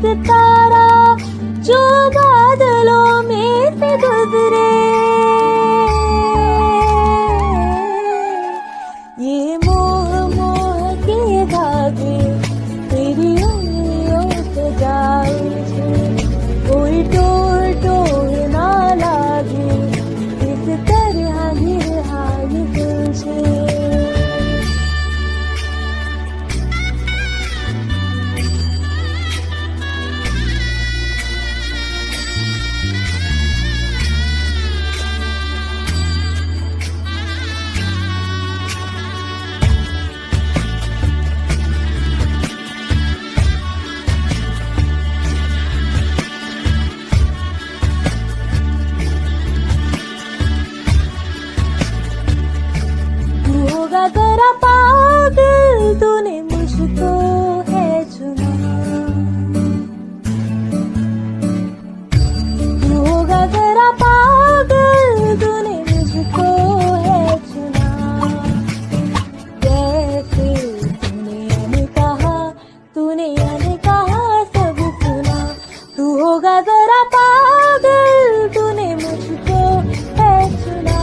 सितारा जो बादलों में से गुजरे। ये मोह मोह के धागे तेरी उंगलियों से जाए, कोई टोर टोर ना लागे, इस तरह गिरहाई तुझे। जरा पागल तूने मुझको है चुना, तू होगा जरा पागल तूने मुझको है चुना। कैसे तूने कहा सब सुना, तू होगा जरा पागल तूने मुझको है चुना।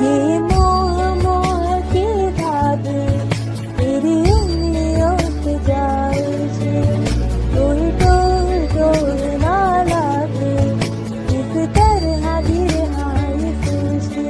ये मोह मोह के धागे तेरी उंगलियों से जाए, कोई टोर टोर ना लागे, इस तरह गिरहाई तुझे।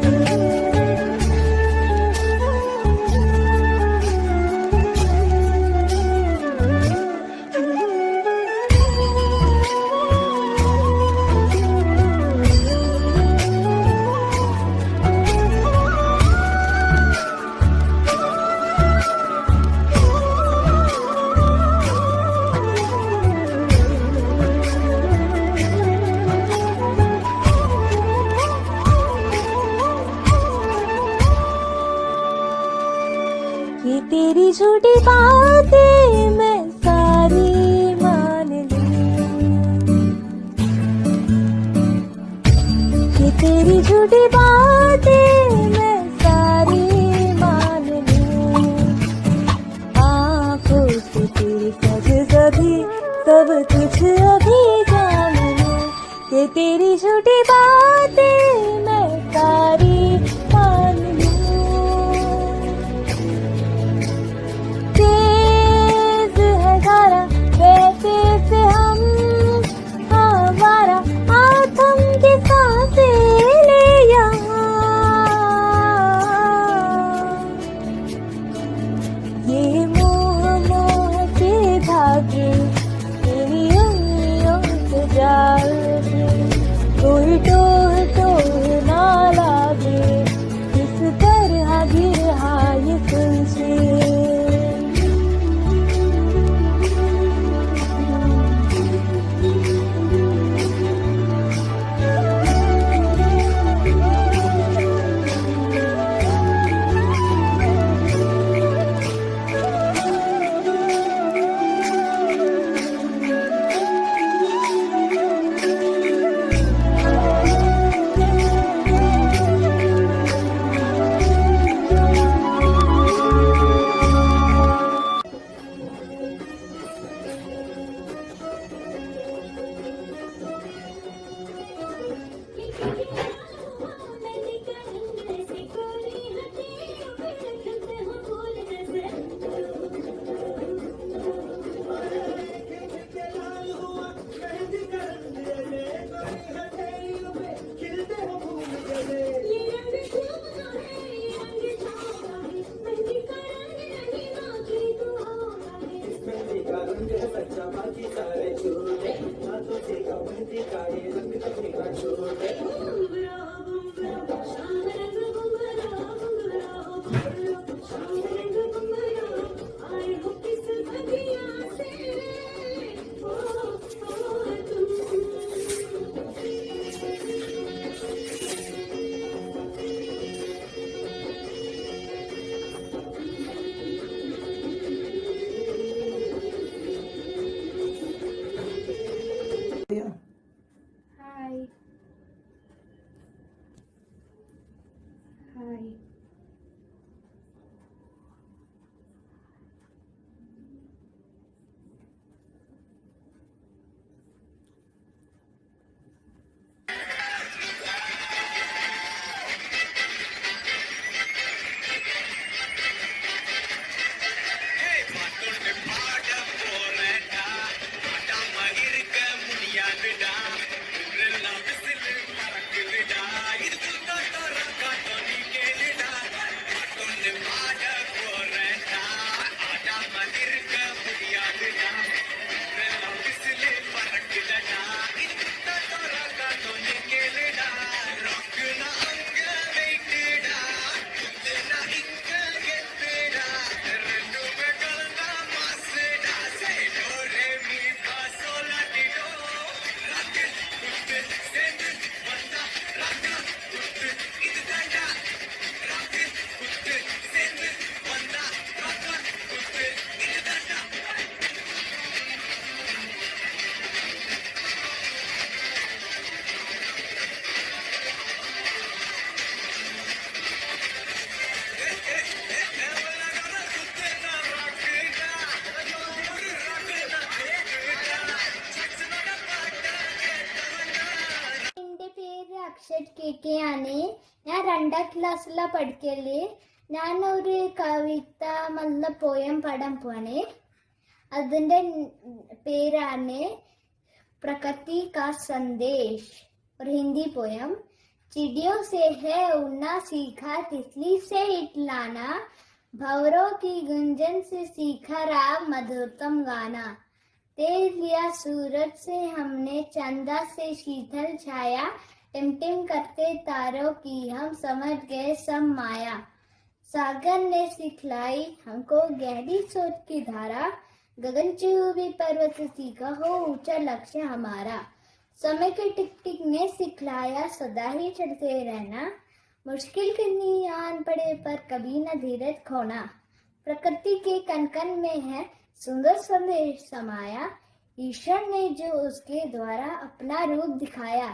ये तेरी झूठी बातें मैं सारी मान लूं, ये तेरी झूठी बातें मैं सारी मान लूं। आँखों से तेरी सज सभी सब कुछ अभी जान लूं, ये तेरी झूठी बातें मैं सारी मान लूं। ये मोह मोह के धागे तेरी उंगलियों से जाए, कोई टोर टोर ना लागे, इस तरह गिरहाई तुझे। हाय हाय എന്റെ പേര് അക്ഷത് കെ ആണ്. ഞാൻ 2ാം ക്ലാസ്സിലാ പഠിക്കല്. ഞാനൊരു കവിത നല്ല പോയം പാടാൻ പോവാണ്. അതിന്റെ പേരാണ് प्रकृति का संदेश और हिंदी पोयम. चिड़ियों से है उड़ना सीखा, तितली से इटलाना, भंवरों की गुंजन से सीखा राग मधुरतम गाना. तेज लिया सूरज से हमने, चंदा से शीतल छाया, टिमटिम करते तारों की हम समझ गए सब माया. सागर ने सिखलाई हमको गहरी सोच की धारा, गगनचुंबी पर्वत से सीखा हो ऊंचा लक्ष्य हमारा. समय के टिक टिक ने सिखलाया सदा ही चलते रहना, मुश्किल कितनी आन पड़े पर कभी न धीरज खोना. प्रकृति के कण कण में है सुंदर संदेश समाया, ईश्वर ने जो उसके द्वारा अपना रूप दिखाया.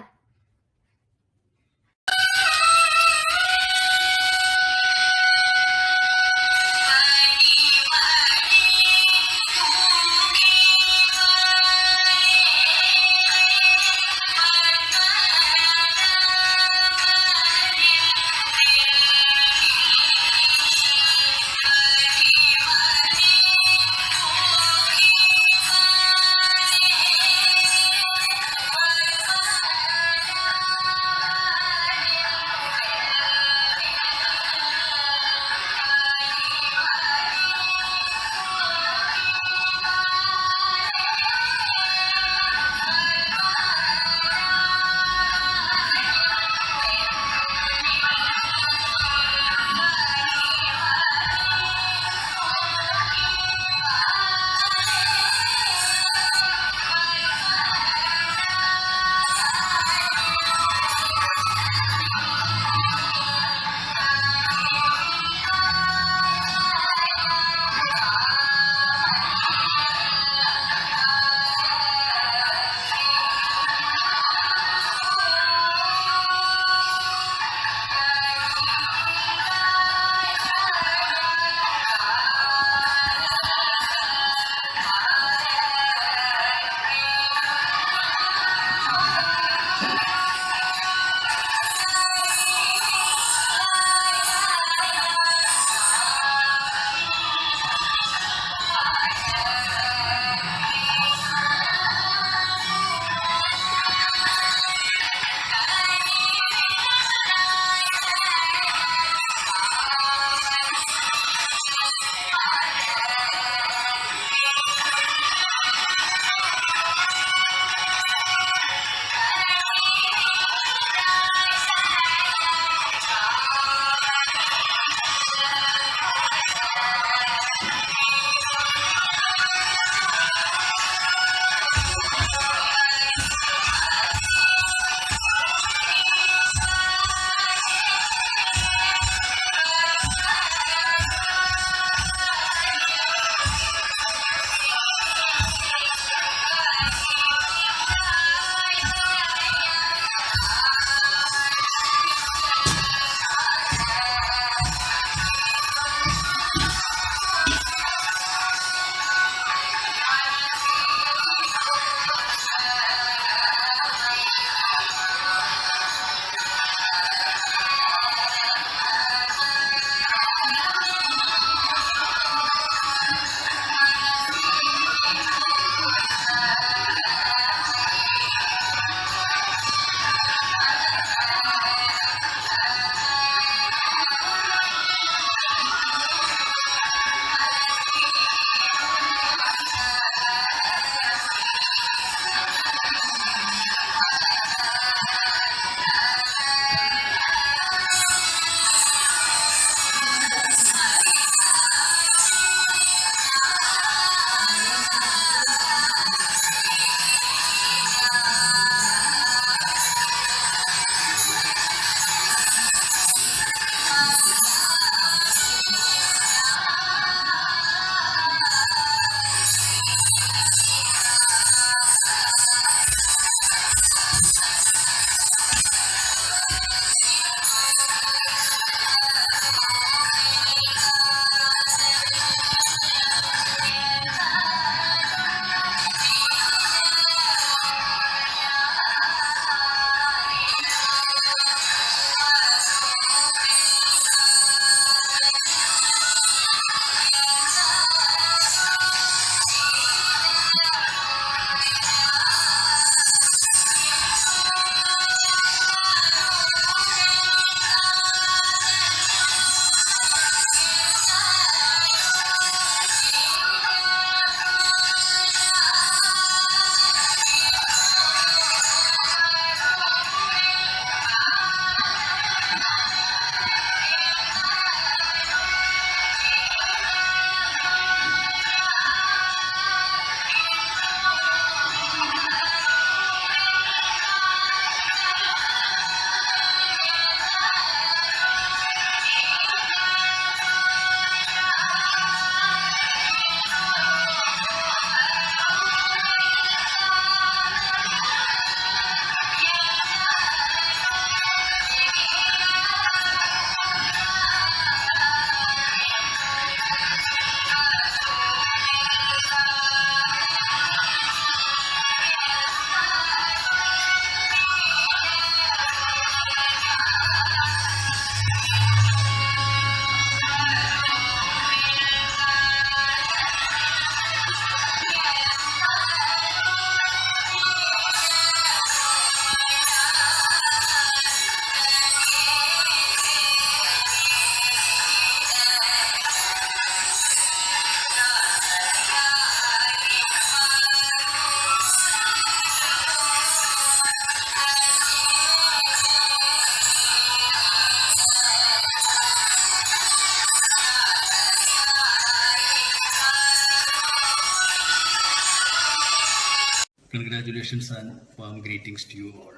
Congratulations and warm greetings to you all.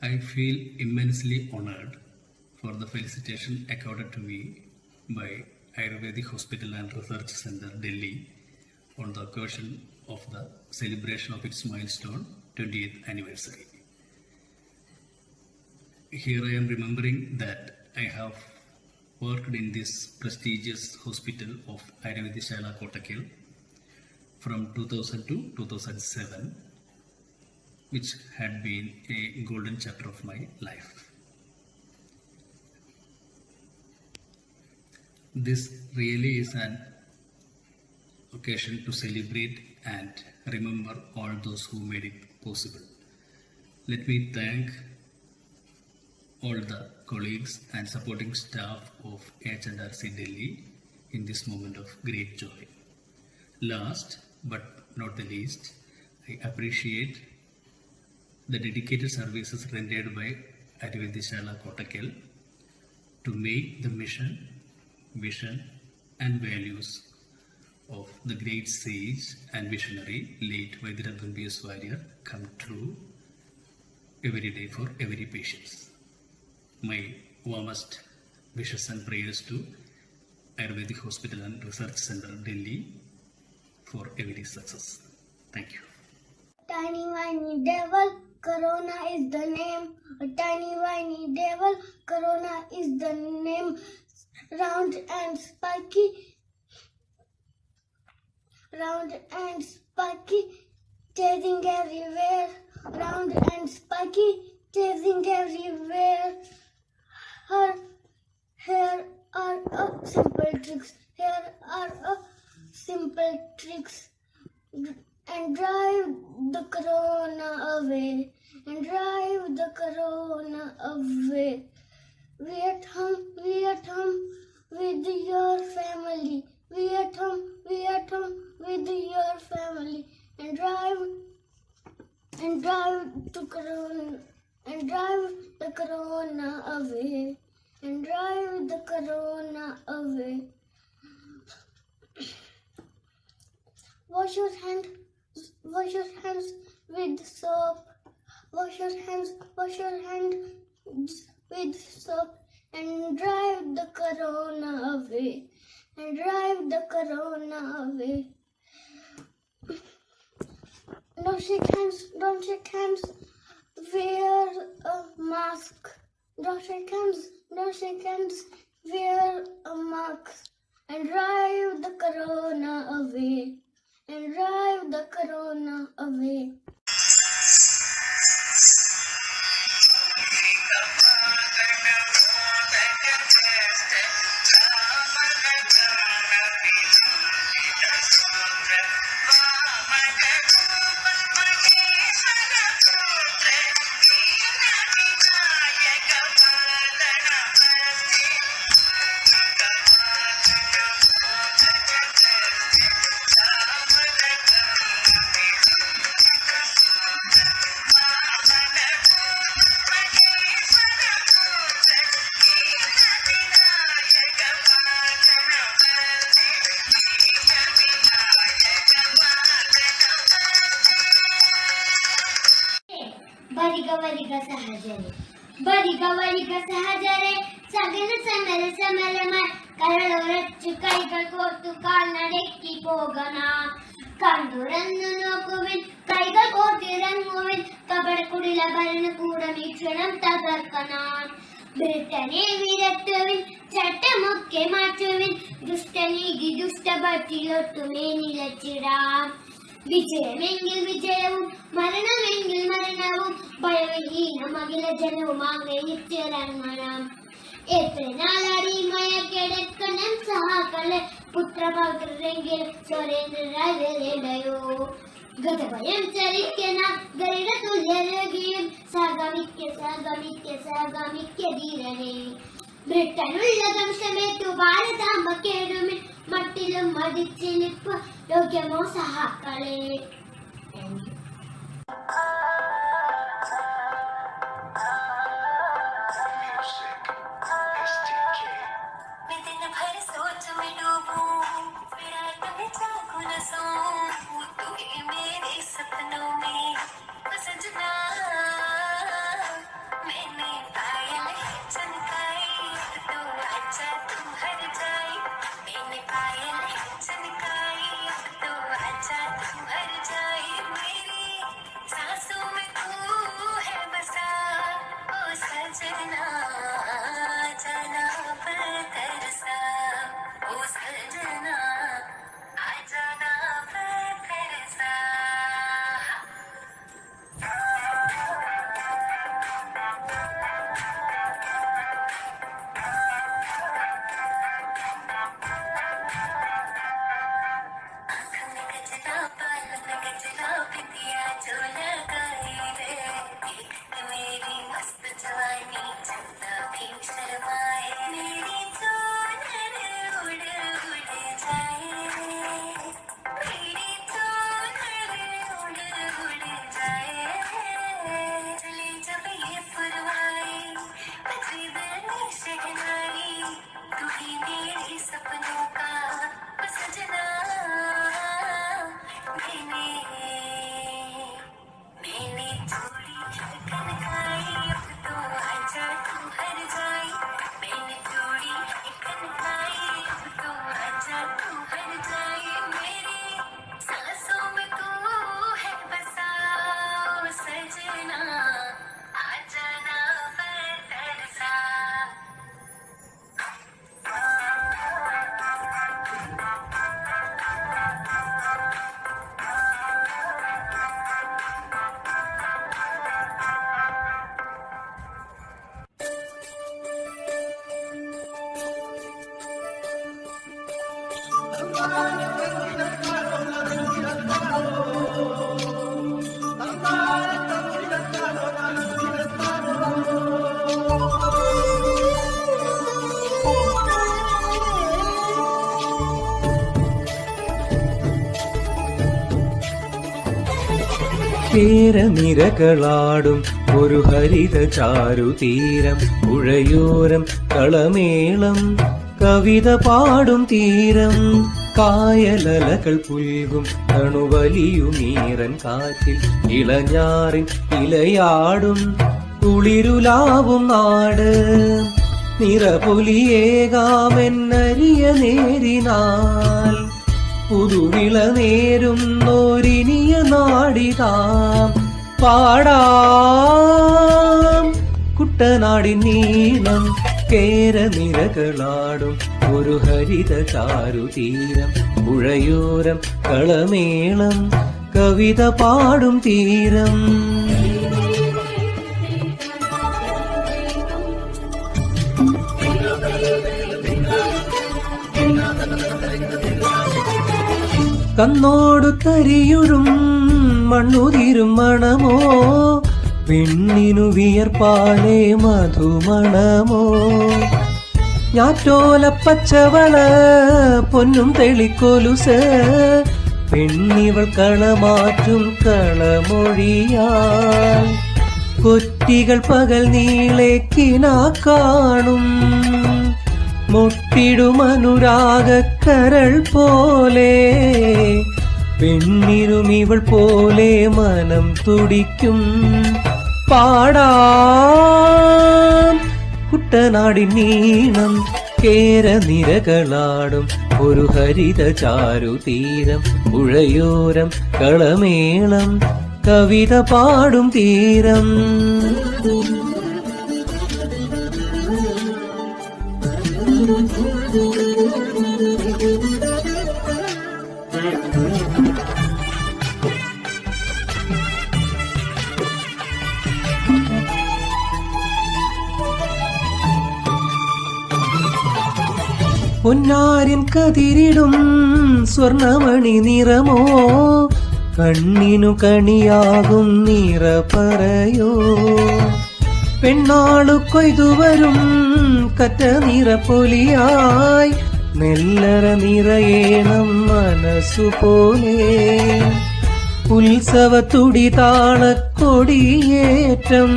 I feel immensely honored for the felicitation accorded to me by Ayurvedic Hospital and Research Center, Delhi, on the occasion of the celebration of its milestone 20th anniversary. Here I am remembering that I have worked in this prestigious hospital of Ayurvedishala Kottakkal from 2000 to 2007, which had been a golden chapter of my life. This really is an occasion to celebrate and remember all those who made it possible. Let me thank all the colleagues and supporting staff of H&RC Delhi in this moment of great joy. Last but not the least, I appreciate the dedicated services rendered by Ayurvedishala Kottakkal to make the mission, vision and values of the great sage and visionary late Vaidyanathan B.S. Warrior come true every day for every patient. My warmest wishes and prayers to Ayurvedic Hospital and Research Center, Delhi, for every success. Thank you. Tiny whiny devil, Corona is the name. A tiny whiny devil, Corona is the name. Round and spiky, chasing everywhere. Round and spiky, chasing everywhere. Here are simple tricks. Here are simple tricks. And drive the corona away. And drive the corona away. We at home with your family. We at home with your family. And drive the corona away. And drive the corona away. Wash your hands with soap. Wash your hands with soap and drive the corona away. And drive the corona away. Don't shake hands. Wear a mask. Don't shake hands. Wear a mask. And drive the corona away. And drive the corona away. ಬರಿಗ ಸಹಜರೆ ಸಗನ ಸಮರ ಕರಳೊರಚ್ಚು ಕೈകൾ ಕೋರ್ತು ಕಾಲ್ನಡೆಕ್ಕಿ ಹೋಗಣ കണ്ടുറന്നു നോക്കുവിൻ കൈകൾ കോർത്തിറങ്ങുവിൻ കപട കുടില ഭരണകൂടമീക്ഷണം തകർക്കണം ബ്രിട്ടനെ വിരട്ടുവിൻ ചട്ടമൊക്കെ മാറ്റുവിൻ ദുഷ്ടനീകി ദുഷ്ടഭട്ടിലൊട്ടുമേ നിലച്ചിടാം വിജയമെങ്കിൽ വിജയവും മരണമെങ്കിൽ മരണവും ഭയവിഹീനം അഖില ജനവും ആഗ്രഹിച്ചിറങ്ങണം എത്ര നാളടിമയ കിടക്കണം സഹാക്കളെ പുത്രപൗത്രരെങ്കിൽ സ്വരേന്ദ്രരായി വരേണ്ടയോ ഗതഭയം ചലിക്കണ ഗരുഡ തുല്യരകിയും സഹഗമിക്ക ധീരനെ ബ്രിട്ടനുള്ള ദംശമേറ്റു ഭാരതാമ്പ കേടുമിൻ മട്ടിലും മതിച്ചിലിപ്പ് യോഗ്യമോ സഹാക്കളെ. मेरे सपनों में കേരനിരകളാടും ഒരു ഹരിത ചാരുതീരം, പുഴയോരം കളമേളം കവിത പാടും തീരം, കായലലകൾ പുൽകും തണുവലിയുമീറൻ കാറ്റിൽ, ഇളഞ്ഞാറിൻ ഇലയാടും കുളിരുലാവും നാട്, നിറപൊലിയേകാമെന്നരിയ നേരിനാൽ, പുതുവിള നേരുന്നോരിനിയ നാടിതാം പാടാം. കുട്ടനാടിൻ നീളം കേരനിരകളാടും ഒരു ഹരിത ചാരുതീരം, പുഴയോരം കളമേളം കവിത പാടും തീരം. കന്നോടു തരിയുഴും മണ്ണുതിരും മണമോ, പെണ്ണിനു വിയർപ്പാലേ മധുമണമോ, ഞാറ്റോല പച്ചവള പൊന്നും തെളിക്കൊലുസ്, പെണ്ണിവൾ കളമാറ്റും കളമൊഴിയാൽ, കൊറ്റികൾ പകൽ നീളേക്കിനാ കാണും, മുട്ടിടുമനുരാഗക്കരൾ പോലെ, പെണ്ണിനും ഇവൾ പോലെ മനം തുടിക്കും പാടാം. കുട്ടനാടിൻ നീളം കേരനിരകളാടും ഒരു ഹരിത ചാരുതീരം, പുഴയോരം കളമേളം കവിത പാടും തീരം. പൊന്നാരിൻ കതിരിടും സ്വർണമണി നിറമോ, കണ്ണിനു കണിയാകും നിറ പറയോ, പെണ്ണാളു കൊയ്തുവരും കറ്റ നിറപ്പൊലിയായി, നെല്ലറ നിറയേണം മനസ്സുപോലെ, ഉത്സവ തുടിതാളക്കൊടിയേറ്റം,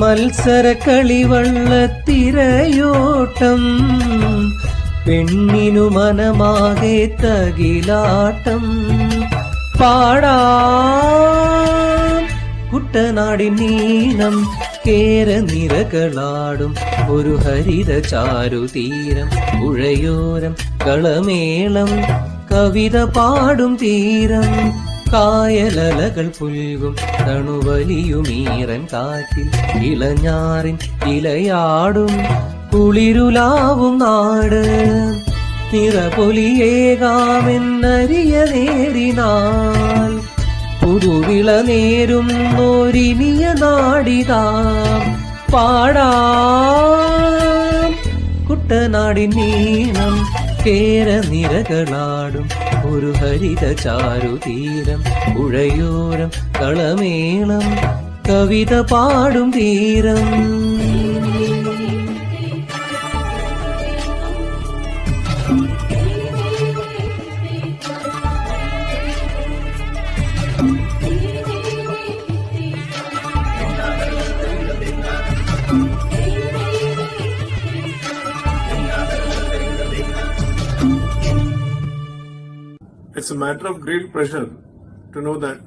മത്സര കളിവള്ളത്തിരയോട്ടം, പെണ്ണിനു മനമാകെ തകിലാട്ടം പാടാം. കുട്ടനാടിൻ നീളം കേരനിരകളാടും ഒരു ഹരിത ചാരുതീരം, പുഴയോരം കളമേളം കവിത പാടും തീരം, കായലലകൾ പുൽകും തണുവലിയുമീറൻ കാറ്റിൽ, ഇളഞ്ഞാറിൻ ഇലയാടും കുളിരുലാവും നാട്, നിറപൊലിയേകാമെന്നരിയ നേരിനാൽ, പുതുവിള നേരുന്നോരിനിയ നാടിതാം പാടാം. കുട്ടനാടിൻ നീളം കേരനിരകളാടും ഒരു ഹരിത ചാരുതീരം, പുഴയോരം കളമേളം കവിത പാടും തീരം. It's a matter of great pleasure to know that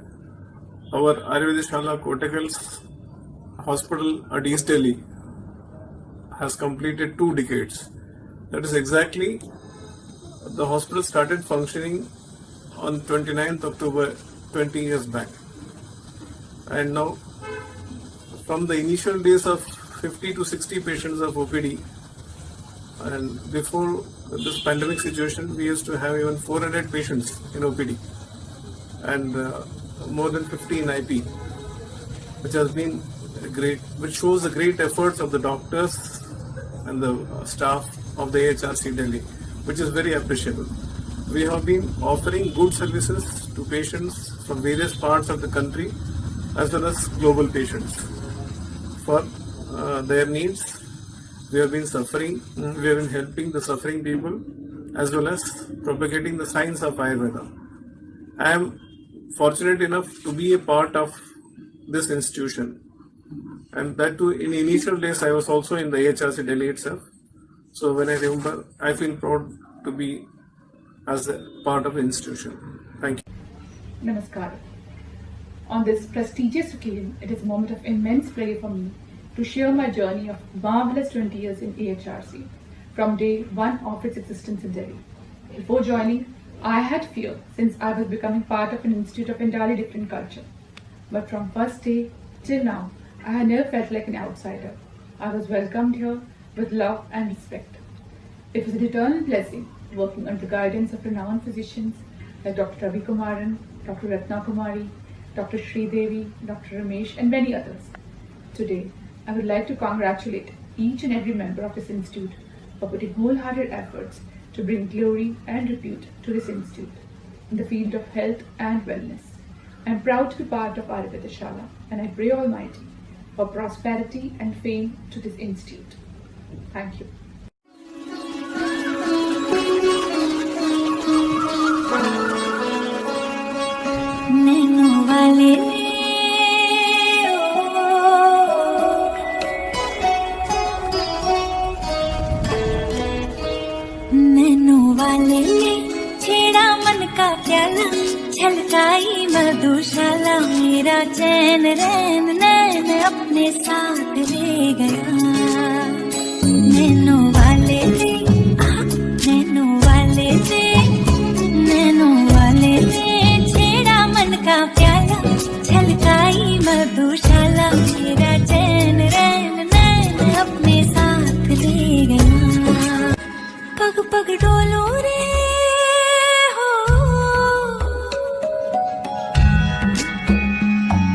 our Ayurveda Kottakal's hospital at East Delhi has completed 2 decades. That is exactly, the hospital started functioning on 29th October 20 years back. And now, from the initial days of 50 to 60 patients of OPD, and before this pandemic situation, we used to have even 400 patients in OPD and more than 50 in IP, which has been great, which shows the great efforts of the doctors and the staff of the AHRC Delhi, which is very appreciable. We have been offering good services to patients from various parts of the country as well as global patients for their needs. We have been helping the suffering people as well as propagating the science of Ayurveda. I am fortunate enough to be a part of this institution. And that too, in initial days, I was also in the AHRC Delhi itself. So when I remember, I feel proud to be as a part of the institution. Thank you. Namaskar. On this prestigious occasion, it is a moment of immense pleasure for me to share my journey of marvelous 20 years in AHRC from day one of its existence in Delhi. Before joining, I had fear since I was becoming part of an institute of entirely different culture. But from first day till now, I had never felt like an outsider. I was welcomed here with love and respect. It was an eternal blessing working under the guidance of renowned physicians like Dr. Ravi Kumaran, Dr. Ratna Kumari, Dr. Sri Devi, Dr. Ramesh, and many others. Today, I would like to congratulate each and every member of this institute for putting wholehearted efforts to bring glory and repute to this institute in the field of health and wellness. I am proud to be part of Ayurveda Shala, and I pray Almighty for prosperity and fame to this institute. Thank you. छेड़ा मन का प्याला छलकाई मधुशाला मेरा चैन रैन नैन अपने साथ ले गया nano वाले थे नैनो वाले थे नैनो वाले थे छेड़ा मन का प्याला छलकाई मधुशाला मेरा चैन रैन नैन अपने साथ ले गया पग पग डोलो रे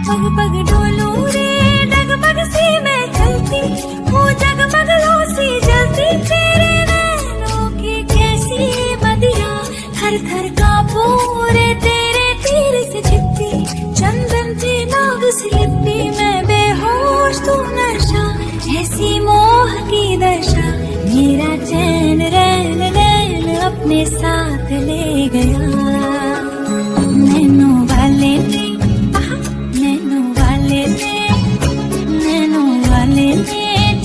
पग पग डोलू रे डगमग सी मैं चलती हूँ जगमग लो सी जलती तेरे नैनों की कैसी मदिरा थर थर कांपू रे तेरे तीर से छिपती चंदन से नाग से लिपटी मैं बेहोश तू नशा ऐसी मोह की दशा मेरा चैन रैन रैन अपने साथ ले गया नैनो वाले थे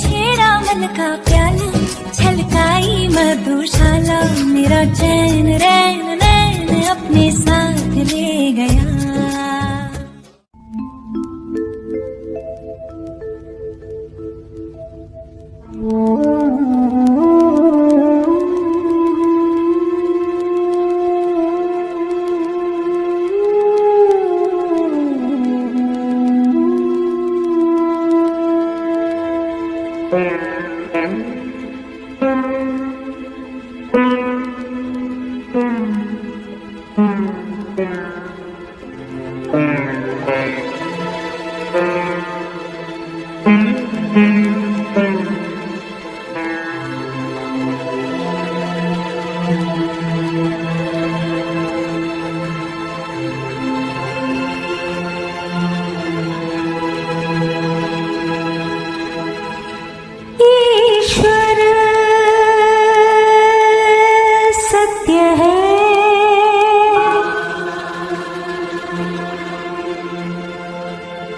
छेड़ा मन का प्याला छलकाई मधुशाला मेरा चैन रैन नैन अपने साथ ले गया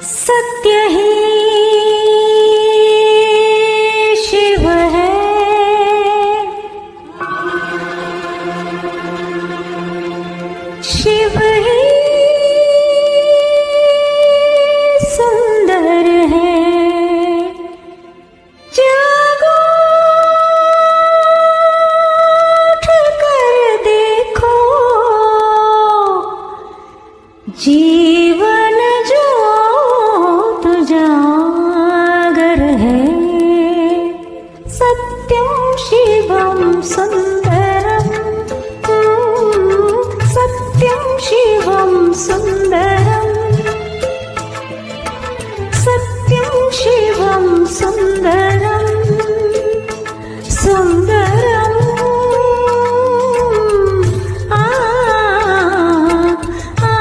सत्य ही शिव है शिव ही सुंदर है जागो उठ कर देखो जीवन जो जागर है सत्यं शिवं सुंदरं सत्यं शिवं सुंदरं सत्यं शिवं सुंदरं सुंदरं आ आ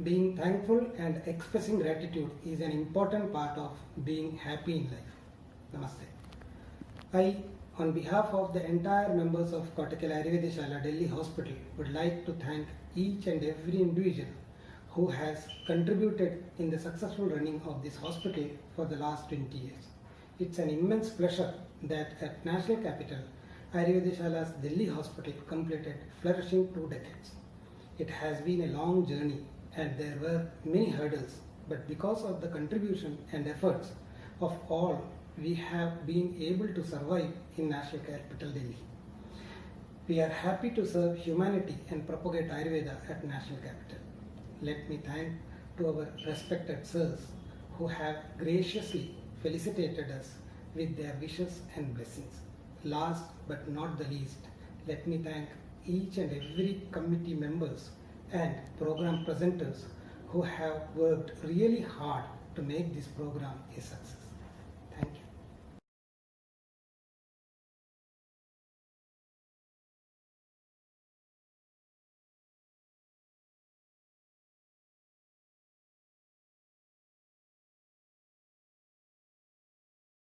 Being thankful and expressing gratitude is an important part of being happy in life. Namaste. I, on behalf of the entire members of Kottakkal Ayurveda Shala Delhi Hospital, would like to thank each and every individual who has contributed in the successful running of this hospital for the last 20 years. It's an immense pleasure that at National Capital, Ayurvedeshala's Delhi Hospital completed flourishing 2 decades. It has been a long journey and there were many hurdles, but because of the contribution and efforts of all, we have been able to survive in National Capital Delhi. We are happy to serve humanity and propagate Ayurveda at National Capital. Let me thank to our respected sirs who have graciously felicitated us with their wishes and blessings. Last but not the least, let me thank each and every committee members and program presenters who have worked really hard to make this program a success.